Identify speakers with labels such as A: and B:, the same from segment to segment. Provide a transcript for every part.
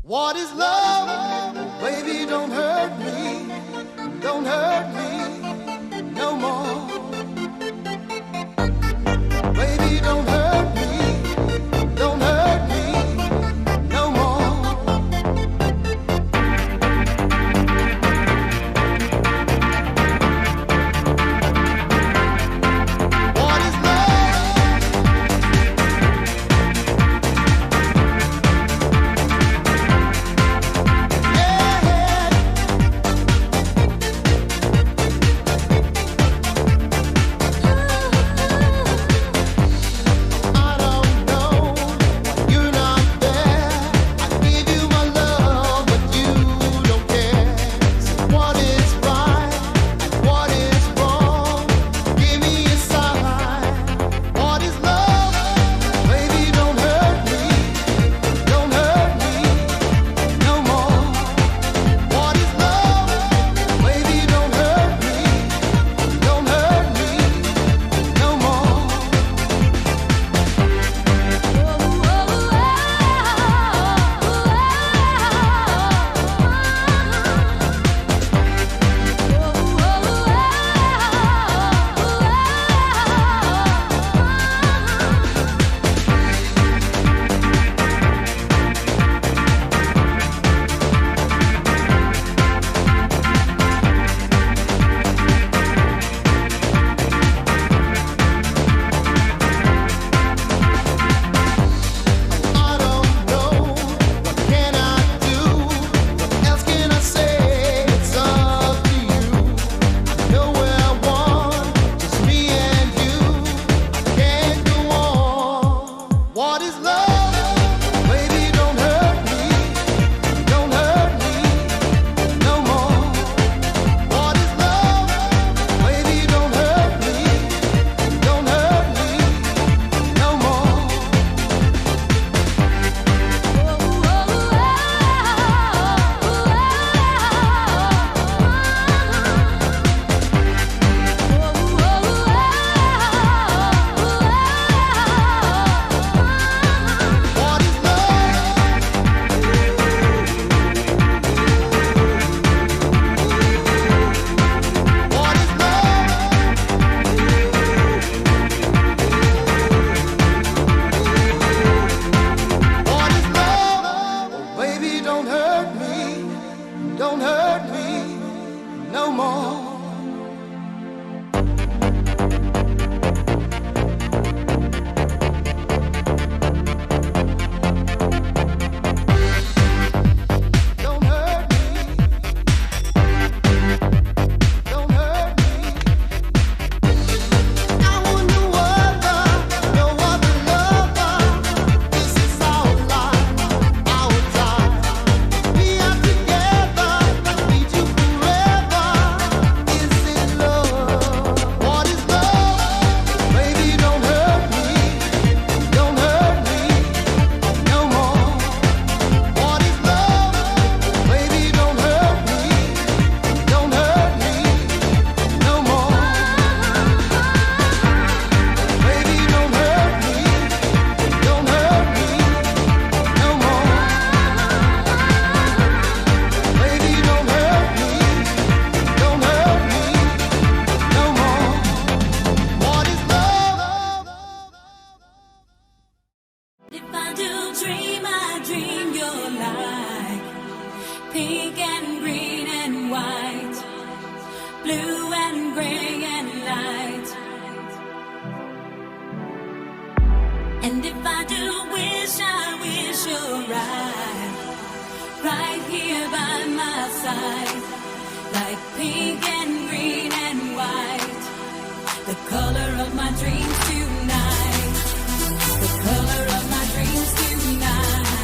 A: What is love? Baby, don't hurt me. Don't hurt me no more. Baby, don't hurt me. Don't hurt me no more. What is love? Yeah. I don't know, you're not there. I give you my love, but you don't care. So what is right and what is wrong? Give me a sign. What is love? Baby, don't hurt me. Don't hurt me no more. What is love? Baby, don't hurt me. Don't hurt me no more. I don't know, what can I do? What else can I say? It's up to you. I know where I want, just me and you. I can't go on. What is love? Baby, don't hurt me. Don't hurt me no more. What is love? Baby, don't hurt me. Don't hurt me no more. What is love? What is love? What is love? Oh, baby, don't hurt me. Don't hurt me no more. Don't hurt me. Don't hurt me. I want no other lover. This is our life, our time. We are together, need you forever. Is it love? What is love? Baby, don't hurt me. Don't hurt me no more. What is love? Baby, don't hurt me. Don't hurt me no more. Baby, don't hurt me. Don't hurt me no more. Baby, don't hurt me. Don't hurt me no more. What is love?
B: If I do dream, I dream you're like pink and green and white, blue and gray and light. And if I do wish, I wish you're right here by my side, like pink and green and white, the color of my dreams tonight. The color of my dreams tonight.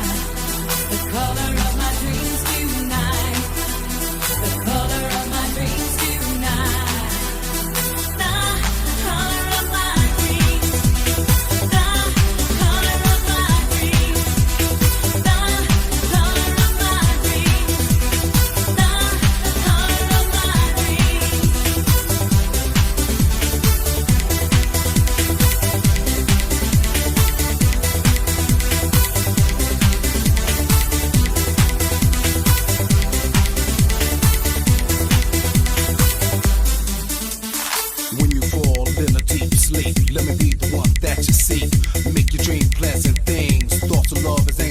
B: The color of my dreams tonight. The color of my dreams tonight. The color of my dreams. The color of my dreams. The color of my dreams. The color of my dreams.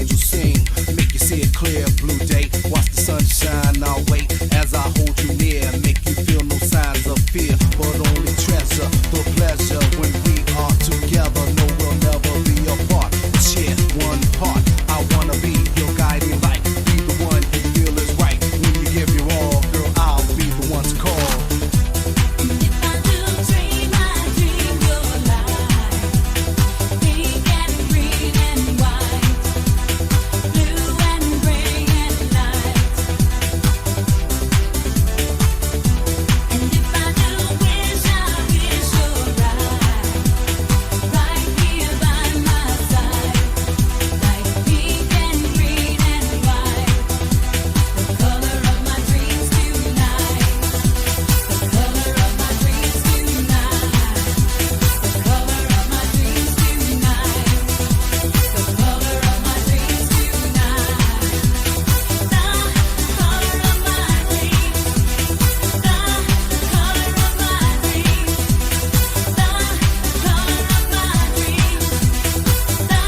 A: angels sing. Make you see it clear, blue day. Watch the sun shine, I'll wait as I hold you near. Make you feel no signs of fear, but only treasure the pleasure when we are together. No, we'll never be apart. Share one heart. I wanna be your guiding light. Be the one you feel is right. When you give your all, girl, I'll be the one to call.
B: If I do dream, I dream your light. Pink and green and white, blue and gray and light. And if I do wish, I wish you're right here by my side. Like pink and green and white, the color of my dreams tonight. The color of my dreams tonight. The color of my dreams tonight. The color of my dreams tonight. The color of my dreams. The color of my dreams. The color of my dreams. The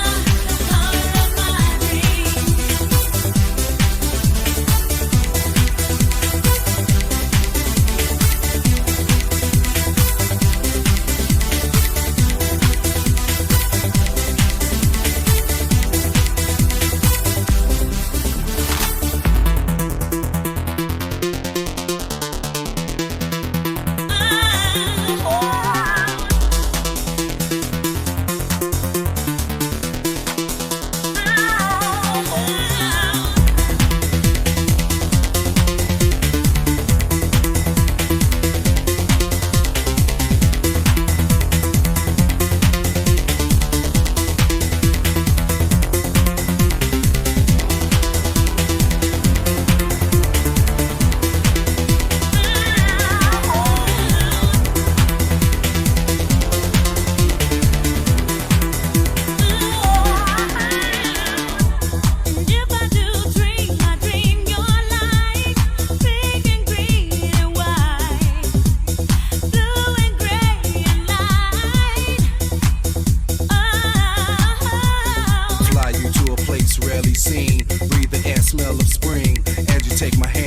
B: If I do dream, I dream your light. Pink and green and white, blue and gray and light.
A: Fly you to a place rarely seen. Breathe the air, smell of spring. As you take my hand.